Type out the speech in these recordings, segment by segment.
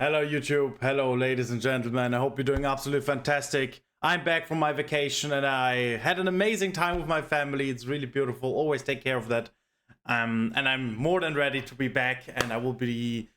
Hello YouTube, hello ladies and gentlemen, I hope you're doing absolutely fantastic. I'm back from my vacation and I had an amazing time with my family. It's really beautiful, always take care of that. And I'm more than ready to be back, and I will be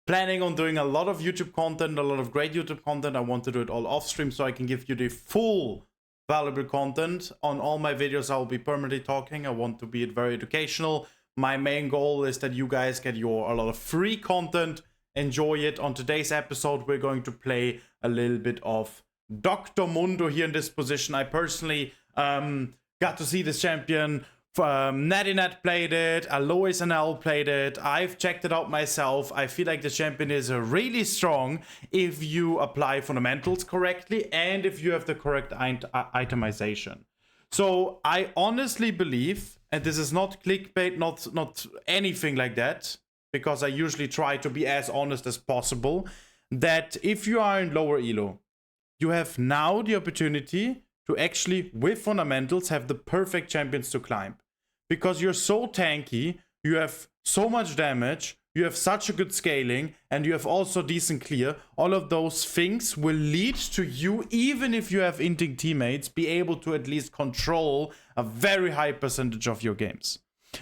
planning on doing a lot of YouTube content, a lot of great YouTube content. I want to do it all off stream so I can give you the full valuable content. On all my videos I will be permanently talking. I want to be very educational. My main goal is that you guys get a lot of free content. Enjoy it. On today's episode we're going to play a little bit of Dr. Mundo here in this position. I personally got to see this champion. Netinet played it, Alois and L played it. I've checked it out myself. I feel like the champion is really strong if you apply fundamentals correctly and if you have the correct itemization. So I honestly believe, and this is not clickbait, not anything like that, because I usually try to be as honest as possible, that if you are in lower elo, you have now the opportunity to actually, with fundamentals, have the perfect champions to climb. Because you're so tanky, you have so much damage, you have such a good scaling, and you have also decent clear. All of those things will lead to you, even if you have inting teammates, be able to at least control a very high percentage of your games.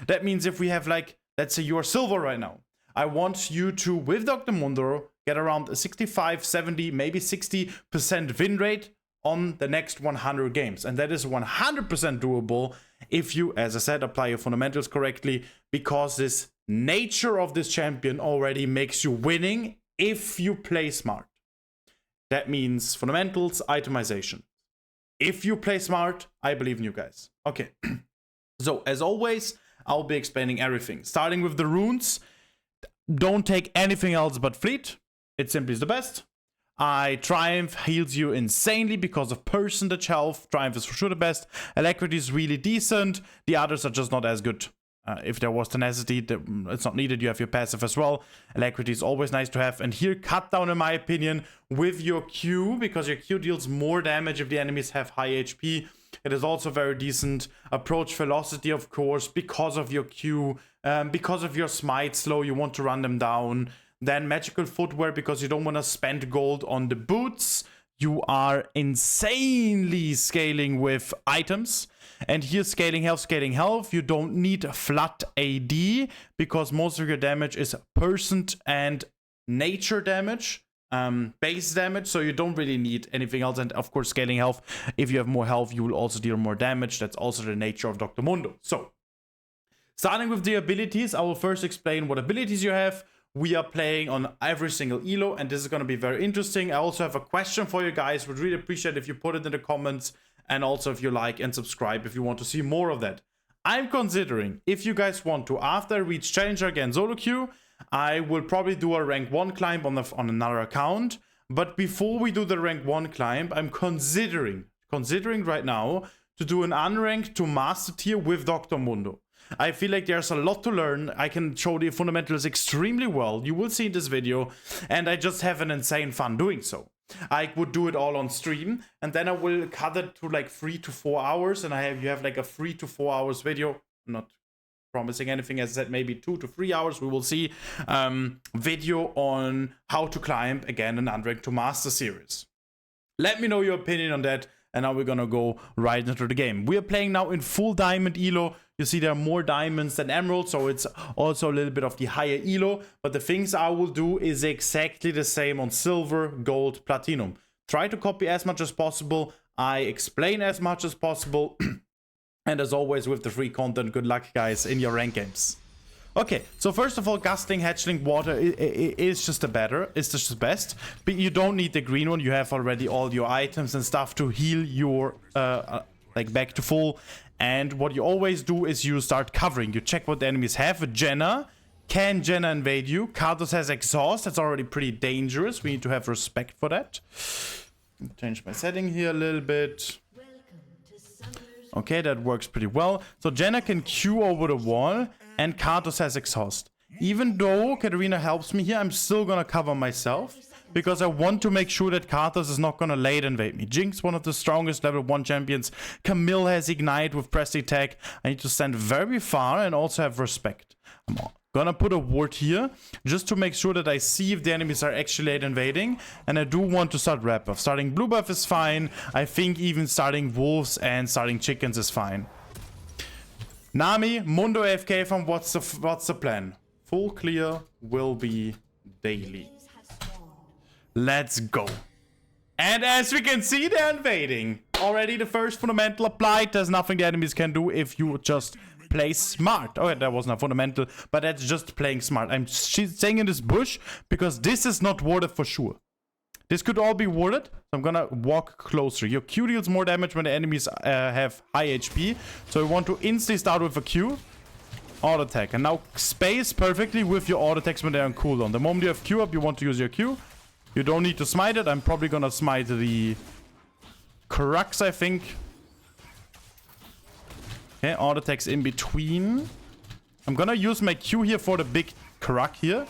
That means if we have, like, let's say you're silver right now, I want you to, with Dr. Mundo, get around a 65, 70, maybe 60% win rate on the next 100 games. And that is 100% doable if you, as I said, apply your fundamentals correctly, because this nature of this champion already makes you winning if you play smart. That means fundamentals, itemization. If you play smart, I believe in you guys. Okay, so as always, I'll be explaining everything. Starting with the runes, don't take anything else but fleet. It simply is the best. Triumph heals you insanely because of percentage health. Triumph is for sure the best. Alacrity is really decent. The others are just not as good. If there was tenacity, it's not needed. You have your passive as well. Alacrity is always nice to have. And here, cut down, in my opinion, with your Q, because your Q deals more damage if the enemies have high HP. It is also very decent. Approach velocity, of course, because of your Q, because of your smite slow, you want to run them down. Then magical footwear, because you don't want to spend gold on the boots. You are insanely scaling with items. And here, scaling health. You don't need flat AD, because most of your damage is percent and nature damage, base damage. So you don't really need anything else. And of course, scaling health. If you have more health, you will also deal more damage. That's also the nature of Dr. Mundo. So, starting with the abilities, I will first explain what abilities you have. We are playing on every single elo, and this is going to be very interesting. I also have a question for you guys. Would really appreciate if you put it in the comments, and also if you like and subscribe if you want to see more of that. I'm considering, if you guys want to, after I reach Challenger again solo queue, I will probably do a rank 1 climb on another account. But before we do the rank 1 climb, I'm considering right now to do an unranked to master tier with Dr. Mundo. I feel like there's a lot to learn. I can show the fundamentals extremely well. You will see in this video. And I just have an insane fun doing so. I would do it all on stream. And then I will cut it to like 3 to 4 hours. And you have like a 3 to 4 hours video. I'm not promising anything. As I said, maybe 2 to 3 hours. We will see. Video on how to climb, again, an unranked to master series. Let me know your opinion on that. And now we're gonna go right into the game. We are playing now in full diamond elo. You see there are more diamonds than emeralds, so it's also a little bit of the higher elo. But the things I will do is exactly the same on silver, gold, platinum. Try to copy as much as possible. I explain as much as possible. And as always with the free content, good luck guys in your rank games. Okay, so first of all, gusting, hatchling, water is just it's just the best. But you don't need the green one. You have already all your items and stuff to heal your like back to full. And what you always do is you start covering. You check what the enemies have. Jenna. Can Jenna invade you? Karthus has exhaust. That's already pretty dangerous. We need to have respect for that. Change my setting here a little bit. Okay, that works pretty well. So Jenna can Q over the wall. And Karthus has exhaust. Even though Katarina helps me here, I'm still gonna cover myself, because I want to make sure that Karthus is not gonna late invade me. Jinx, one of the strongest level 1 champions. Camille has ignite with press attack. I need to stand very far and also have respect. I'm Gonna put a ward here just to make sure that I see if the enemies are actually late invading. And I do want to start red buff. Starting blue buff is fine. I think even starting wolves and starting chickens is fine. Nami, Mundo AFK from what's the plan? Full clear will be daily. Let's go. And as we can see, they're invading. Already the first fundamental applied. There's nothing the enemies can do if you just play smart. Oh, yeah, that wasn't a fundamental, but that's just playing smart. I'm staying in this bush because this is not warded for sure. This could all be warded. So I'm gonna walk closer. Your Q deals more damage when the enemies have high HP. So you want to instantly start with a Q. Auto attack. And now space perfectly with your auto attacks when they're on cooldown. The moment you have Q up, you want to use your Q. You don't need to smite it. I'm probably gonna smite the Crux, I think. Okay, auto attacks in between. I'm gonna use my Q here for the big Crux here.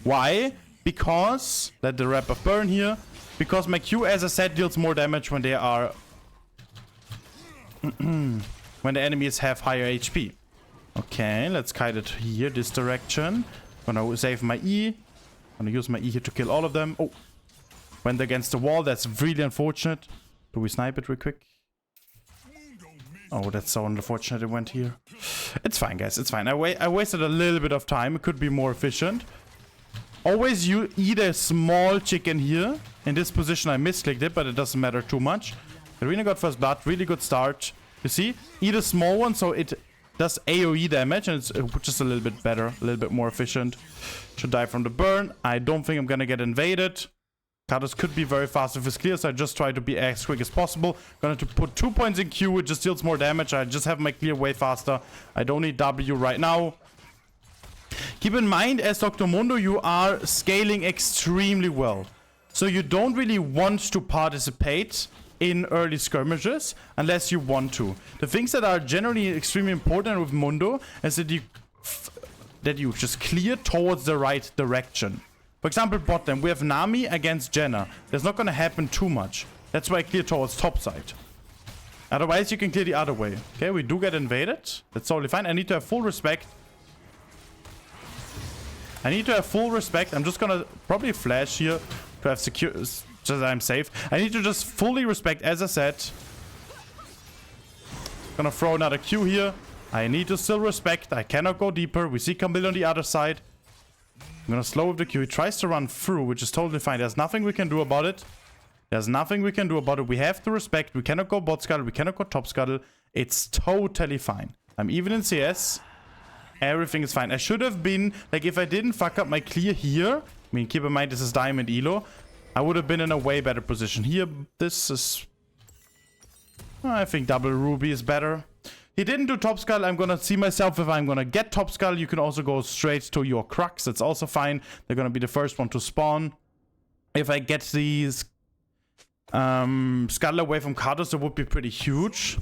Why? Because, let the red buff burn here. Because my Q, as I said, deals more damage when they are... when the enemies have higher HP. Okay, let's kite it here, this direction. Gonna save my E. Gonna use my E here to kill all of them. Oh, went against the wall. That's really unfortunate. Do we snipe it real quick? Oh, that's so unfortunate it went here. It's fine, guys. It's fine. I wasted a little bit of time. It could be more efficient. Always you eat a small chicken here. In this position, I misclicked it, but it doesn't matter too much. Arena got first blood. Really good start. You see? Eat a small one, so it does AoE damage, and it's just a little bit better. A little bit more efficient. Should die from the burn. I don't think I'm gonna get invaded. Kados could be very fast if it's clear, so I just try to be as quick as possible. Gonna to put 2 points in Q, it just deals more damage. I just have my clear way faster. I don't need W right now. Keep in mind, as Dr. Mundo, you are scaling extremely well. So you don't really want to participate in early skirmishes unless you want to. The things that are generally extremely important with Mundo is that you just clear towards the right direction. For example, bot lane, we have Nami against Jenna. That's not gonna happen too much. That's why I clear towards top side. Otherwise, you can clear the other way. Okay, we do get invaded. That's totally fine. I need to have full respect. I'm just gonna probably flash here to have secure, just that I'm safe. I need to just fully respect, as I said. Gonna throw another Q here. I need to still respect. I cannot go deeper. We see Camille on the other side. I'm gonna slow with the Q. He tries to run through, which is totally fine. There's nothing we can do about it. We have to respect. We cannot go bot scuttle. We cannot go top scuttle. It's totally fine. I'm even in CS. Everything is fine. I should have been, like, if I didn't fuck up my clear here. I mean, keep in mind, this is diamond elo. I would have been in a way better position. Here, this is... I think double ruby is better. He didn't do top skull. I'm gonna see myself if I'm gonna get top skull. You can also go straight to your Crux. That's also fine. They're gonna be the first one to spawn. If I get these scuttle away from Kados, that would be pretty huge.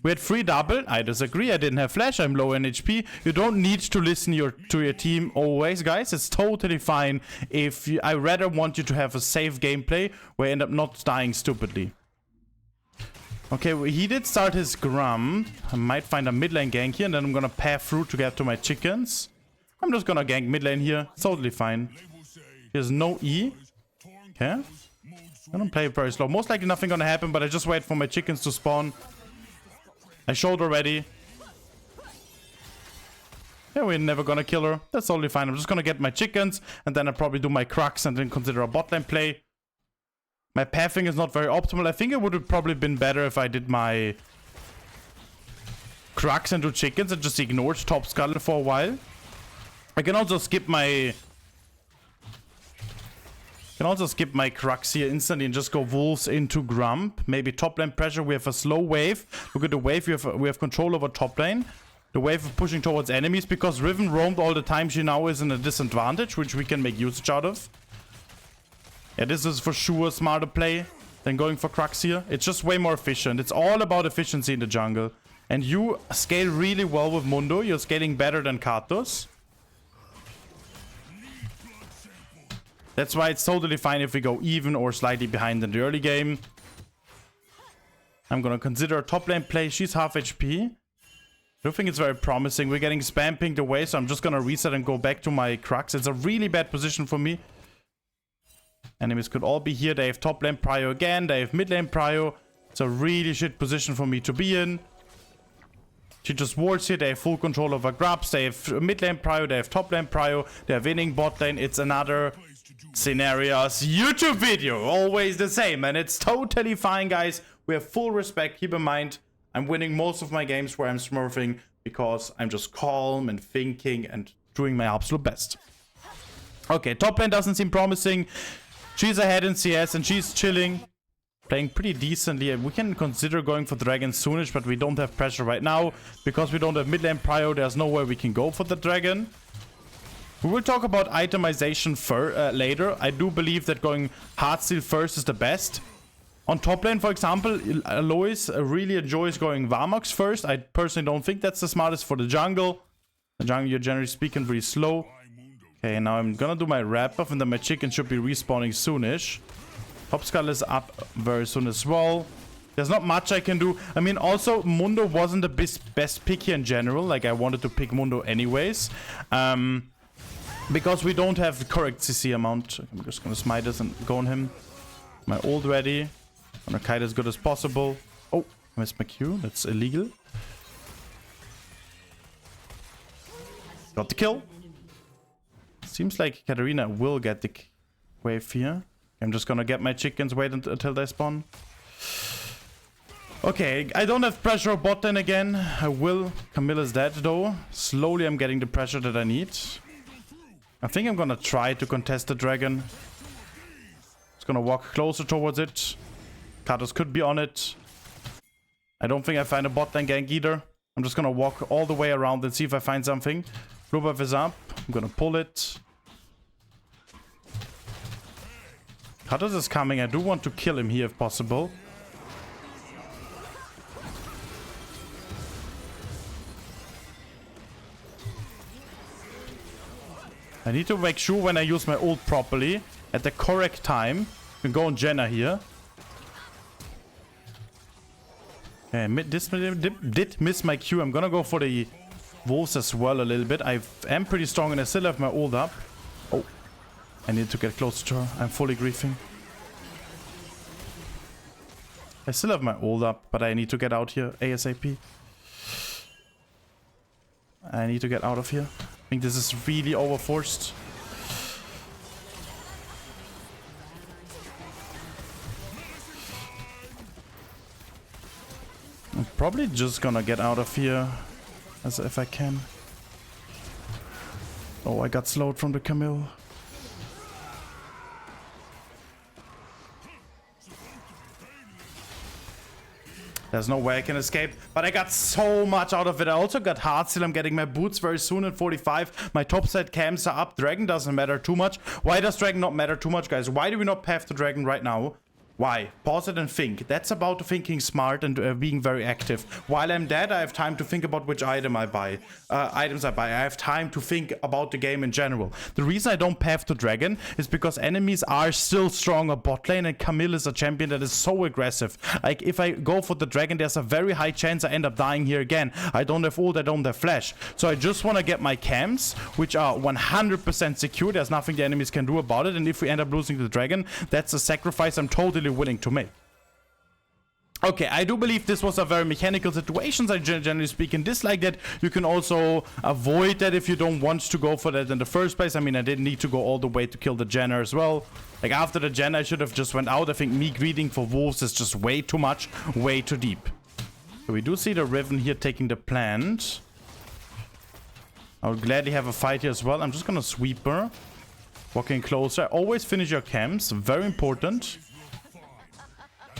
We had 3 double. I disagree. I didn't have flash. I'm low in HP. You don't need to listen to your team always, guys. It's totally fine. If you, I rather want you to have a safe gameplay where you end up not dying stupidly. Okay, well, he did start his Grum. I might find a mid lane gank here, and then I'm gonna path through to get to my chickens. I'm just gonna gank mid lane here. It's totally fine. There's no E. Okay. I'm gonna play it very slow. Most likely nothing gonna happen, but I just wait for my chickens to spawn. I showed already. Yeah, we're never gonna kill her. That's totally fine. I'm just gonna get my chickens, and then I'll probably do my Crux and then consider a bot lane play. My pathing is not very optimal. I think it would have probably been better if I did my Crux into chickens and just ignored top scuttle for a while. I can also skip my... Crux here instantly and just go wolves into Grump. Maybe top lane pressure. We have a slow wave. Look at the wave. We have control over top lane. The wave of pushing towards enemies because Riven roamed all the time. She now is in a disadvantage, which we can make usage out of. Yeah, this is for sure a smarter play than going for Crux here. It's just way more efficient. It's all about efficiency in the jungle. And you scale really well with Mundo. You're scaling better than Katos. That's why it's totally fine if we go even or slightly behind in the early game. I'm gonna consider a top lane play. She's half HP. don't think it's very promising. We're getting spam pinged away, so I'm just gonna reset and go back to my Crux. It's a really bad position for me. Enemies could all be here. They have top lane prio again. They have mid lane prio. It's a really shit position for me to be in. She just wards here. They have full control over grabs. They have mid lane prio. They have top lane prio. They're winning bot lane. It's another Sinerias YouTube video. Always the same. And it's totally fine, guys. We have full respect. Keep in mind, I'm winning most of my games where I'm smurfing because I'm just calm and thinking and doing my absolute best. Okay, top lane doesn't seem promising. She's ahead in CS and she's chilling. Playing pretty decently. We can consider going for dragon soonish, but we don't have pressure right now. Because we don't have mid lane prio, there's nowhere we can go for the dragon. We will talk about itemization later. I do believe that going Heartsteel first is the best. On top lane, for example, Alois really enjoys going Varmox first. I personally don't think that's the smartest for the jungle. The jungle, you're generally speaking, pretty slow. Okay, now I'm gonna do my wrap buff and then my chicken should be respawning soonish. Top skull is up very soon as well. There's not much I can do. I mean, also, Mundo wasn't the best pick here in general. Like, I wanted to pick Mundo anyways. Because we don't have the correct CC amount. I'm just gonna smite this and go on him. My ult ready. I'm gonna kite as good as possible. Oh, I missed my Q. That's illegal. Got the kill. Seems like Katarina will get the wave here. I'm just gonna get my chickens, wait until they spawn. Okay, I don't have pressure on bot lane again. I will. Camilla's dead though. Slowly I'm getting the pressure that I need. I think I'm gonna try to contest the dragon. Just gonna walk closer towards it. Katos could be on it. I don't think I find a bot lane gank either. I'm just gonna walk all the way around and see if I find something. Blue buff is up. I'm gonna pull it. Katos is coming. I do want to kill him here if possible. I need to make sure when I use my ult properly at the correct time. I can go on Jenna here. Okay, this did miss my Q. I'm gonna go for the wolves as well a little bit. I am pretty strong and I still have my ult up. Oh. I need to get closer to her. I'm fully griefing. I still have my ult up, but I need to get out here ASAP. I need to get out of here. I think this is really overforced. I'm probably just gonna get out of here as if I can. Oh, I got slowed from the Camille. There's no way I can escape, but I got so much out of it. I also got Heartsteel. I'm getting my boots very soon at 45. My top side cams are up. Dragon doesn't matter too much. Why does Dragon not matter too much, guys? Why do we not path to Dragon right now? Why? Pause it and think. That's about thinking smart and being very active. While I'm dead, I have time to think about which item I buy. Items I buy. I have time to think about the game in general. The reason I don't path to Dragon is because enemies are still strong on bot lane and Camille is a champion that is so aggressive. Like, if I go for the Dragon, there's a very high chance I end up dying here again. I don't have ult, I don't have flash. So I just want to get my camps, which are 100% secure. There's nothing the enemies can do about it. And if we end up losing the Dragon, that's a sacrifice I'm totally willing to make. Okay, I do believe this was a very mechanical situation. I generally speaking dislike that. You can also avoid that if you don't want to go for that in the first place. I mean, I didn't need to go all the way to kill the Jenner as well. Like, after the Jenner, I should have just went out. I think me greeting for wolves is just way too much, way too deep. So we do see the Riven here taking the plant. I would gladly have a fight here as well. I'm just gonna sweep her. Walking closer. Always finish your camps. Very important.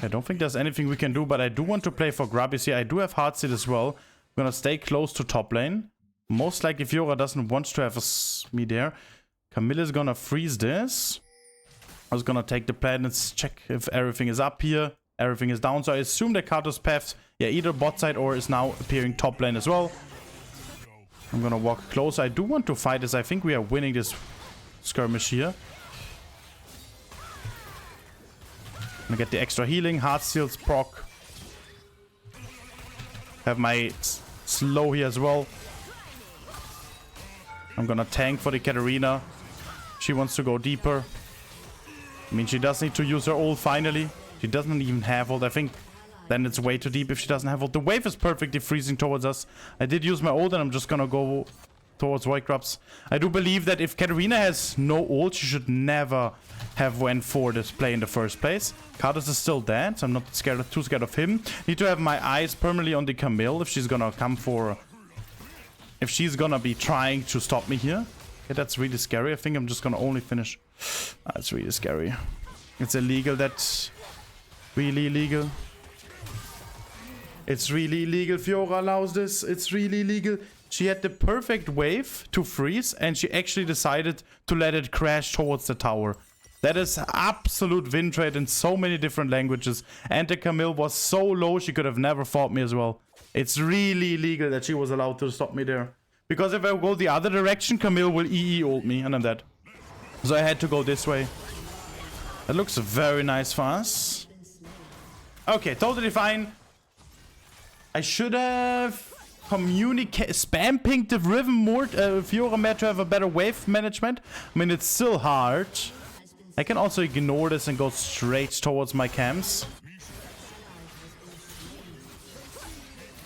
I don't think there's anything we can do, but I do want to play for Grubbies here. I do have Heartsteel as well. I'm gonna stay close to top lane. Most likely Fiora doesn't want to have me there. Camille is gonna freeze this. I was gonna take the plan and check if everything is up here. Everything is down, so I assume that Katos paths, yeah, either bot side or is now appearing top lane as well. I'm gonna walk closer. I do want to fight this. I think we are winning this skirmish here. I'm gonna get the extra healing. Heartsteel's proc. Have my slow here as well. I'm gonna tank for the Katarina. She wants to go deeper. I mean, she does need to use her ult finally. She doesn't even have ult. I think then it's way too deep if she doesn't have ult. The wave is perfectly freezing towards us. I did use my ult and I'm just gonna go towards Void Grubs. I do believe that if Katarina has no ult, she should never have went for this play in the first place. Karthus is still dead, so I'm not too scared of him. Need to have my eyes permanently on the Camille if she's gonna come for... If she's gonna be trying to stop me here. Okay, that's really scary. I think I'm just gonna only finish... That's really scary. It's illegal. That's really illegal. It's really illegal. Fiora allows this. It's really illegal. She had the perfect wave to freeze and she actually decided to let it crash towards the tower. That is absolute win trade in so many different languages. And the Camille was so low she could have never fought me as well. It's really illegal that she was allowed to stop me there. Because if I go the other direction, Camille will EE ult me and I'm dead. So I had to go this way. That looks very nice for us. Okay, totally fine. I should have spam pinged the Riven more, Fiora Mare to have a better wave management. I mean, it's still hard. I can also ignore this and go straight towards my camps.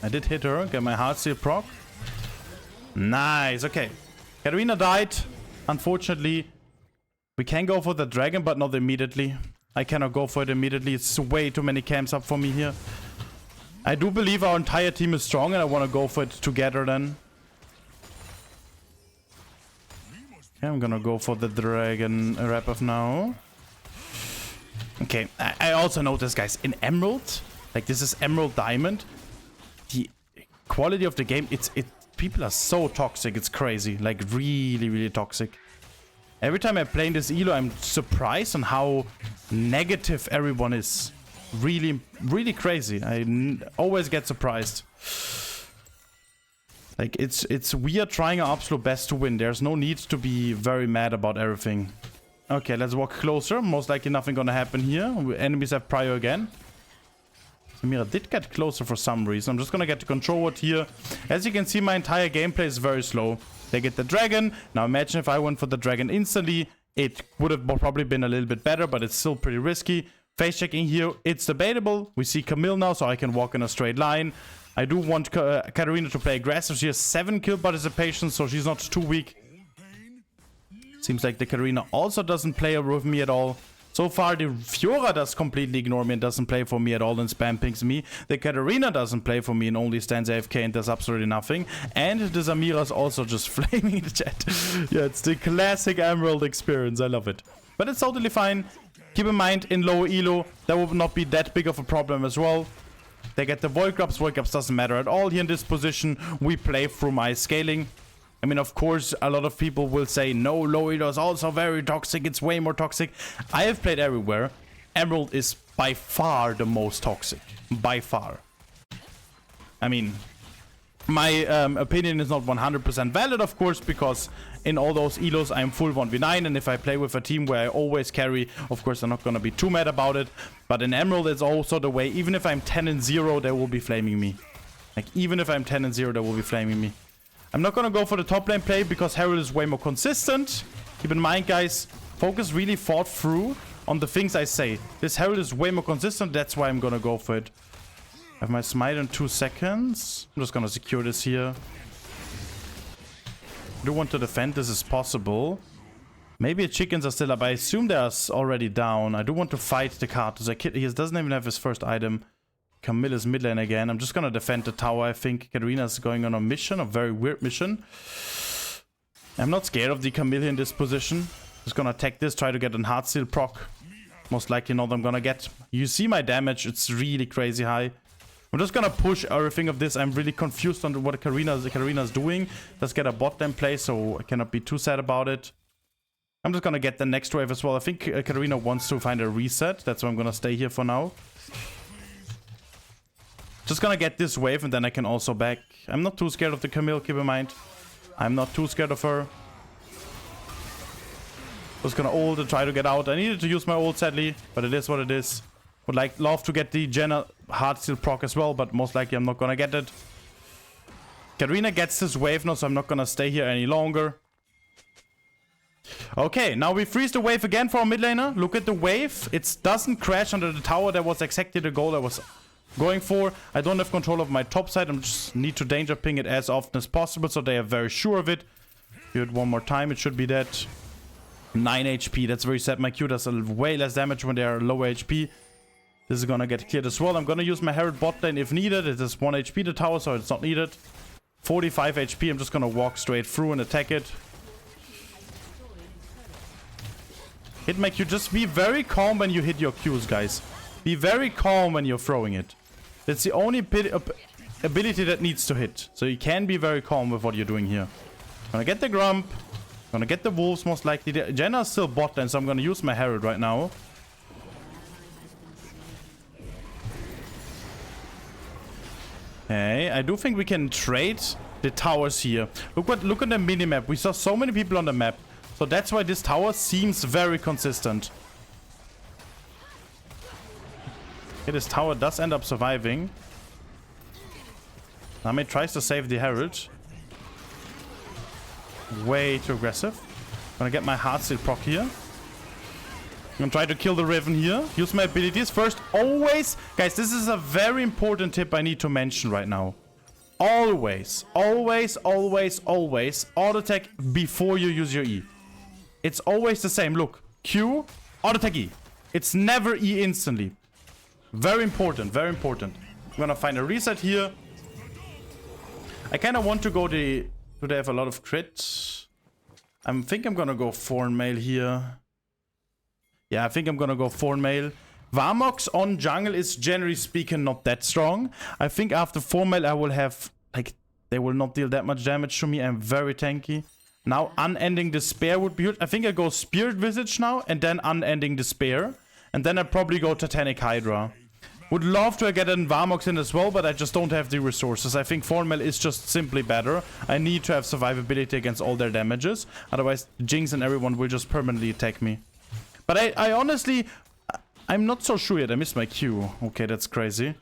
I did hit her, get my Heartsteel proc. Nice, okay. Katarina died. Unfortunately, we can go for the dragon, but not immediately. I cannot go for it immediately. It's way too many camps up for me here. I do believe our entire team is strong and I want to go for it together then. Okay, I'm gonna go for the dragon wrap-up now. Okay, I also noticed, guys, in Emerald, like this is Emerald Diamond, the quality of the game, people are so toxic, it's crazy, like really, really toxic. Every time I play in this elo, I'm surprised on how negative everyone is. Really, really crazy. I always get surprised. Like, we are trying our absolute best to win. There's no need to be very mad about everything. Okay, let's walk closer. Most likely nothing gonna happen here. Enemies have prio again. Samira did get closer for some reason. I'm just gonna get the control ward here. As you can see, my entire gameplay is very slow. They get the dragon. Now imagine if I went for the dragon instantly. It would have probably been a little bit better, but it's still pretty risky. Face checking here, it's debatable. We see Camille now, so I can walk in a straight line. I do want Katarina to play aggressive. She has 7 kill participation, so she's not too weak. Seems like the Katarina also doesn't play with me at all. So far, the Fiora does completely ignore me and doesn't play for me at all and spam pings me. The Katarina doesn't play for me and only stands AFK and does absolutely nothing. And the Samira's also just flaming in the chat. Yeah, it's the classic Emerald experience. I love it. But it's totally fine. Keep in mind, in lower elo, that will not be that big of a problem as well. They get the Void Grubs. Void Grubs doesn't matter at all here in this position. We play through my scaling. I mean, of course, a lot of people will say, no, low elo is also very toxic. It's way more toxic. I have played everywhere. Emerald is by far the most toxic. By far. I mean, my opinion is not 100% valid, of course, because in all those elos, I'm full 1v9. And if I play with a team where I always carry, of course, I'm not going to be too mad about it. But in Emerald, it's also the way, even if I'm 10-0, they will be flaming me. Like, even if I'm 10-0, they will be flaming me. I'm not going to go for the top lane play because Herald is way more consistent. Keep in mind, guys, focus really thought through on the things I say. This Herald is way more consistent. That's why I'm going to go for it. I have my smite in 2 seconds. I'm just going to secure this here. I do want to defend this as possible. Maybe chickens are still up. I assume they are already down. I do want to fight the Karthus. He doesn't even have his first item. Camille is mid lane again. I'm just gonna defend the tower. I think Katarina is going on a mission, a very weird mission. I'm not scared of the Camille in this position. Just gonna attack this, try to get an Heartsteel proc. Most likely not I'm gonna get. You see my damage, it's really crazy high. I'm just gonna push everything of this. I'm really confused on what Karina's doing. Let's get a bot lane play, so I cannot be too sad about it. I'm just gonna get the next wave as well. I think Katarina wants to find a reset. That's why I'm gonna stay here for now. Just gonna get this wave and then I can also back. I'm not too scared of the Camille, keep in mind. I'm not too scared of her. Just gonna ult and try to get out. I needed to use my ult, sadly, but it is what it is. Would love to get the Jenna Heartsteel proc as well, but most likely I'm not gonna get it. Karina gets this wave now, so I'm not gonna stay here any longer. Okay, now we freeze the wave again for our mid laner. Look at the wave. It doesn't crash under the tower. That was exactly the goal I was going for. I don't have control of my top side. I just need to danger ping it as often as possible, so they are very sure of it. Do it one more time. It should be that. 9 HP. That's very sad. My Q does way less damage when they are low HP. This is gonna get cleared as well. I'm gonna use my Herald bot lane if needed. It is 1 HP the tower, so it's not needed. 45 HP. I'm just gonna walk straight through and attack it. Hit my Q. Just be very calm when you hit your Qs, guys. Be very calm when you're throwing it. That's the only ability that needs to hit. So you can be very calm with what you're doing here. Gonna get the Grump. Gonna get the wolves most likely. Jenna's still bot lane, so I'm gonna use my Herald right now. Okay, I do think we can trade the towers here. Look at the minimap. We saw so many people on the map. So that's why this tower seems very consistent. Okay, this tower does end up surviving. Nami tries to save the Herald. Way too aggressive. Gonna get my Heartsteel proc here. I'm gonna try to kill the Riven here. Use my abilities first. Always, guys, this is a very important tip I need to mention right now. Always, always, always, always auto attack before you use your E. It's always the same. Look, Q, auto attack E. It's never E instantly. Very important, very important. I'm gonna find a reset here. I kind of want to go the... Do they have a lot of crits? I think I'm gonna go Thorn Mail here. Yeah, I think I'm gonna go Thorn Mail. Varmox on jungle is generally speaking not that strong. I think after Thorn Mail I will have... Like, they will not deal that much damage to me. I'm very tanky. Now, Unending Despair would be good. I think I go Spirit Visage now, and then Unending Despair. And then I probably go Titanic Hydra. Would love to get an Varmox in as well, but I just don't have the resources. I think Thorn Mail is just simply better. I need to have survivability against all their damages. Otherwise, Jinx and everyone will just permanently attack me. But I honestly... I'm not so sure yet. I missed my Q. Okay, that's crazy.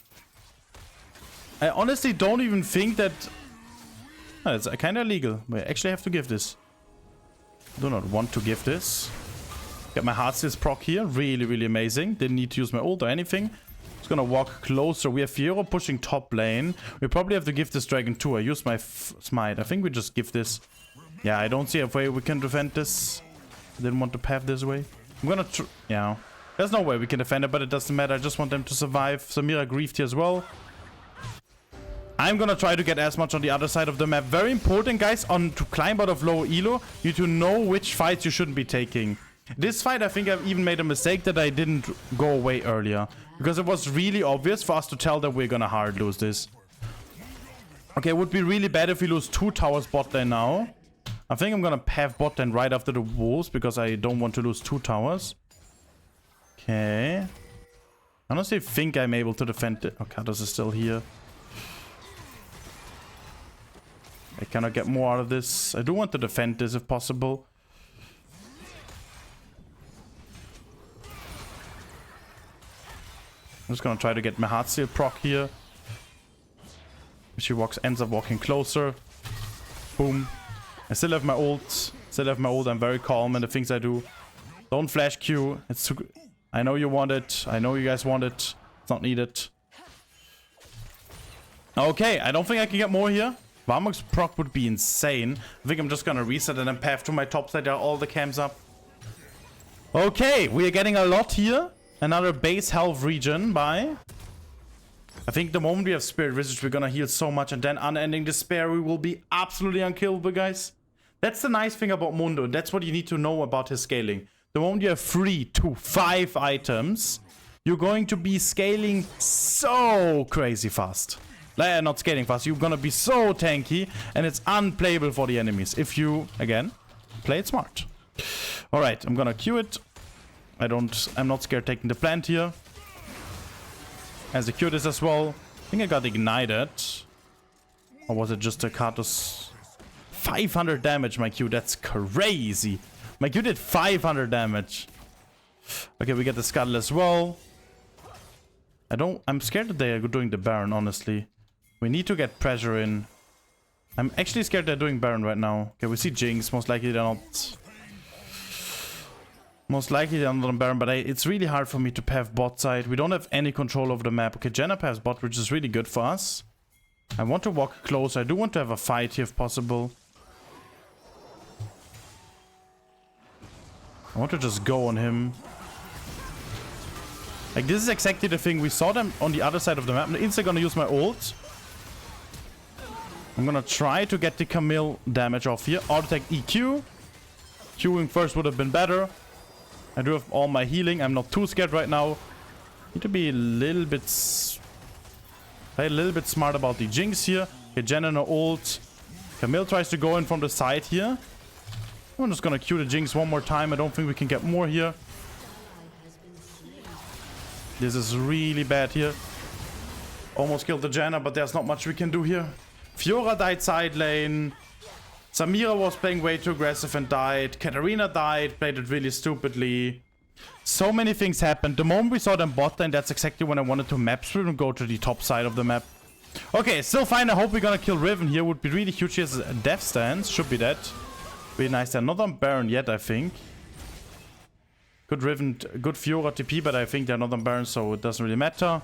I honestly don't even think that... Oh, it's kind of illegal. But I actually have to give this. I do not want to give this. Get my Heartsteel proc here. Really, really amazing. Didn't need to use my ult or anything. Gonna walk closer. We have Fiora pushing top lane. We probably have to give this dragon too. I use my smite. I think we just give this. Yeah, I don't see a way we can defend this. I didn't want to path this way. I'm gonna yeah. There's no way we can defend it, but it doesn't matter. I just want them to survive. Samira griefed here as well. I'm gonna try to get as much on the other side of the map. Very important, guys, to climb out of low elo. You need to know which fights you shouldn't be taking. This fight, I think I've even made a mistake that I didn't go away earlier. Because it was really obvious for us to tell that we're gonna hard lose this. Okay, it would be really bad if we lose 2 towers bot lane now. I think I'm gonna path bot lane right after the wolves because I don't want to lose 2 towers. Okay. I honestly think I'm able to defend it. Oh, Katos is still here. I cannot get more out of this. I do want to defend this if possible. I'm just gonna try to get my Heartsteel proc here. She ends up walking closer. Boom. I still have my ult. I'm very calm in the things I do. Don't flash Q. It's too... I know you want it. I know you guys want it. It's not needed. Okay, I don't think I can get more here. Varmox proc would be insane. I think I'm just gonna reset and then path to my top side. There are all the camps up. Okay, we are getting a lot here. Another base health regen by... I think the moment we have Spirit Visage, we're gonna heal so much. And then Unending Despair, we will be absolutely unkillable, guys. That's the nice thing about Mundo. And that's what you need to know about his scaling. The moment you have 3 to 5 items, you're going to be scaling so crazy fast. Not scaling fast. You're gonna be so tanky. And it's unplayable for the enemies. If you, again, play it smart. Alright, I'm gonna Q it. I'm not scared taking the plant here. Execute this as well. I think I got ignited. Or was it just a Katos? 500 damage, my Q. That's crazy. My Q did 500 damage. Okay, we get the Scuttle as well. I'm scared that they are doing the Baron, honestly. We need to get pressure in. I'm actually scared they're doing Baron right now. Okay, we see Jinx. Most likely they're not. Most likely they're not on Baron, but it's really hard for me to path bot side. We don't have any control over the map. Okay, Jenna paths bot, which is really good for us. I want to walk close. I do want to have a fight here if possible. I want to just go on him. Like, this is exactly the thing. We saw them on the other side of the map. I'm instantly gonna use my ult. I'm gonna try to get the Camille damage off here. Auto attack EQ. Queuing first would have been better. I do have all my healing. I'm not too scared right now. Need to be a little bit... play a little bit smart about the Jinx here. Okay, Jen and her ult. Camille tries to go in from the side here. I'm just gonna queue the Jinx one more time. I don't think we can get more here. This is really bad here. Almost killed the Janna, but there's not much we can do here. Fiora died side lane. Samira was playing way too aggressive and died. Katarina died, played it really stupidly. So many things happened. The moment we saw them bot lane, that's exactly when I wanted to map through and go to the top side of the map. Okay, still fine. I hope we're gonna kill Riven here. Would be really huge. He has a death stance. Should be dead. Really nice. They're not on Baron yet, I think. Good Riven, good Fiora TP, but I think they're not on Baron, so it doesn't really matter.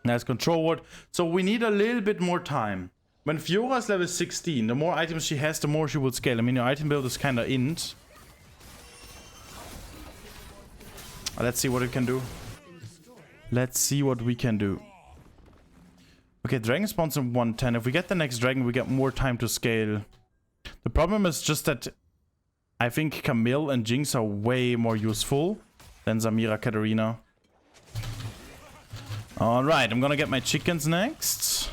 Nice control ward. So we need a little bit more time. When Fiora is level 16, the more items she has, the more she will scale. I mean, your item build is kind of int. Let's see what it can do. Let's see what we can do. Okay, dragon spawns in 110. If we get the next dragon, we get more time to scale. The problem is just that I think Camille and Jinx are way more useful than Samira, Katarina. Alright, I'm gonna get my chickens next.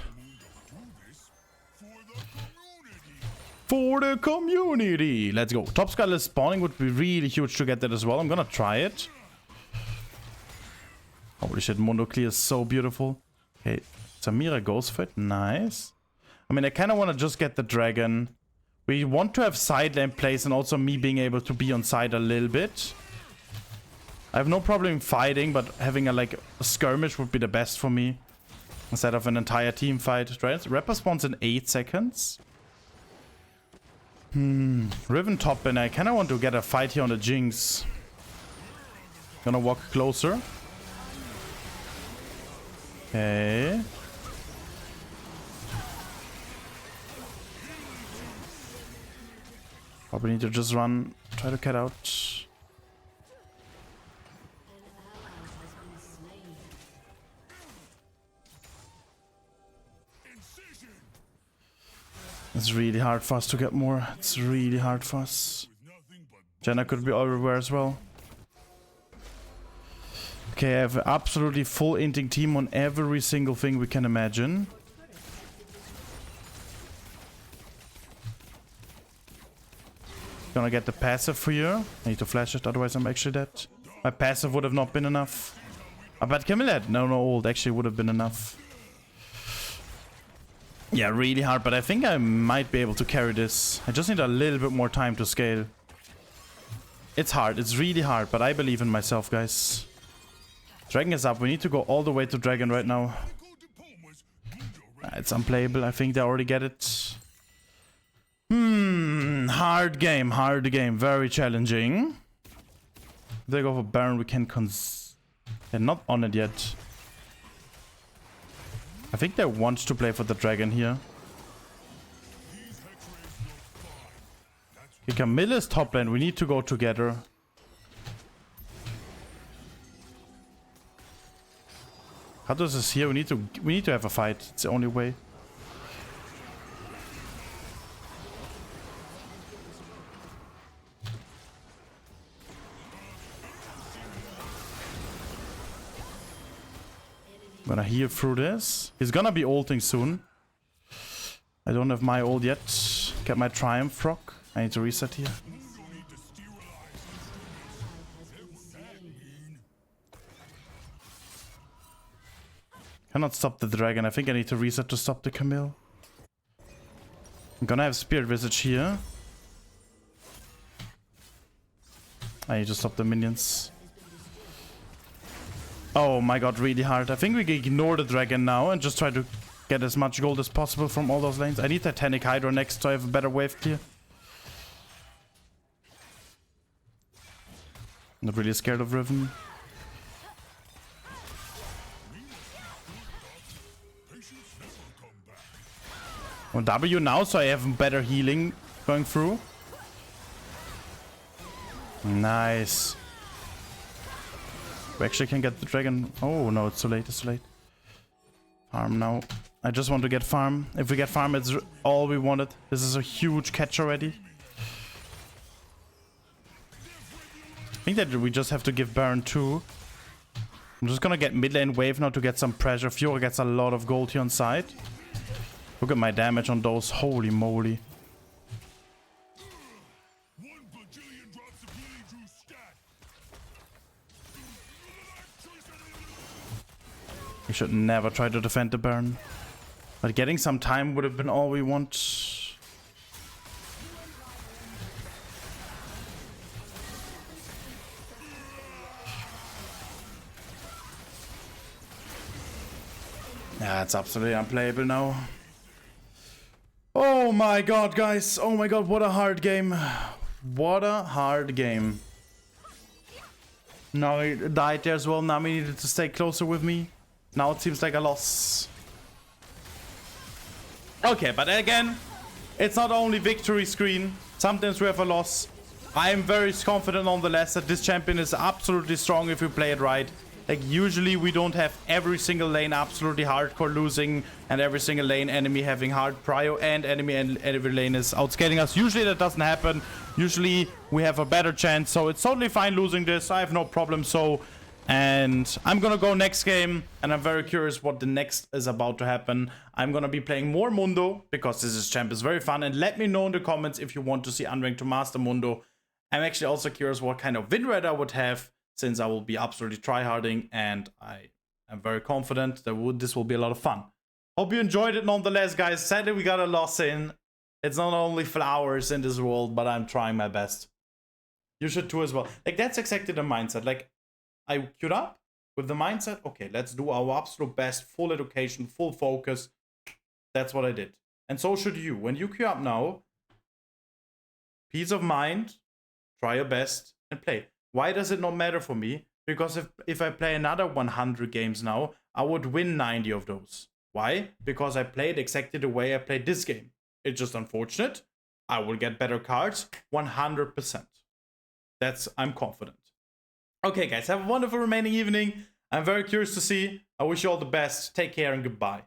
For the community! Let's go. Top Skull is spawning, would be really huge to get that as well. I'm gonna try it. Holy shit, Mundo clear is so beautiful. Okay, Samira goes for it. Nice. I mean, I kind of want to just get the dragon. We want to have side lane plays and also me being able to be on side a little bit. I have no problem fighting, but having a skirmish would be the best for me. Instead of an entire team fight. Right? Rapper spawns in 8 seconds. Riven top, and I kind of want to get a fight here on the Jinx. Gonna walk closer. Okay. Probably need to just run, try to cut out. It's really hard for us to get more. It's really hard for us. Jenna could be everywhere as well. Okay, I have an absolutely full inting team on every single thing we can imagine. Gonna get the passive for you. I need to flash it, otherwise I'm actually dead. My passive would have not been enough. But Camille had no ult actually would have been enough. Yeah, really hard, but I think I might be able to carry this. I just need a little bit more time to scale. It's hard, it's really hard, but I believe in myself, guys. Dragon is up, we need to go all the way to Dragon right now. It's unplayable, I think they already get it. Hard game, very challenging. If they go for Baron, we can they're not on it yet. I think they want to play for the dragon here. Okay, Camille is top lane, we need to go together. Katos is here, we need to have a fight, it's the only way. I'm gonna heal through this. He's gonna be ulting soon. I don't have my ult yet. Get my Triumph Rock. I need to reset here. Cannot stop the dragon. I think I need to reset to stop the Camille. I'm gonna have Spirit Visage here. I need to stop the minions. Oh my god, really hard. I think we can ignore the dragon now and just try to get as much gold as possible from all those lanes. I need Titanic Hydra next so I have a better wave clear. Not really scared of Riven. On W now, so I have better healing going through. Nice. We actually can get the dragon. Oh no, it's too late, it's too late. Farm now. I just want to get farm. If we get farm, it's all we wanted. This is a huge catch already. I think that we just have to give Baron 2. I'm just gonna get mid lane wave now to get some pressure. Fiora gets a lot of gold here on side. Look at my damage on those. Holy moly. We should never try to defend the Baron. But getting some time would have been all we want. Yeah, it's absolutely unplayable now. Oh my god, guys. Oh my god, what a hard game. What a hard game. Nami died there as well. Nami needed to stay closer with me. Now it seems like a loss. Okay, but again, it's not only victory screen. Sometimes we have a loss. I am very confident nonetheless that this champion is absolutely strong if we play it right. Like, usually we don't have every single lane absolutely hardcore losing and every single lane enemy having hard prio and enemy and every lane is outscaling us. Usually that doesn't happen. Usually we have a better chance, so it's totally fine losing this. I have no problem. So, and I'm gonna go next game, and I'm very curious what the next is about to happen. I'm gonna be playing more Mundo because this champ is very fun, and let me know in the comments if you want to see Unranked to Master Mundo. I'm actually also curious what kind of win rate I would have, since I will be absolutely tryharding, and I am very confident that this will be a lot of fun. Hope you enjoyed it nonetheless, guys. Sadly, we got a loss in. It's not only flowers in this world, but I'm trying my best. You should too as well. Like, that's exactly the mindset. Like, I queued up with the mindset, okay, let's do our absolute best, full education, full focus. That's what I did. And so should you. When you queue up now, peace of mind, try your best, and play. Why does it not matter for me? Because if I play another 100 games now, I would win 90 of those. Why? Because I played exactly the way I played this game. It's just unfortunate. I will get better cards, 100%. I'm confident. Okay, guys, have a wonderful remaining evening. I'm very curious to see. I wish you all the best. Take care and goodbye.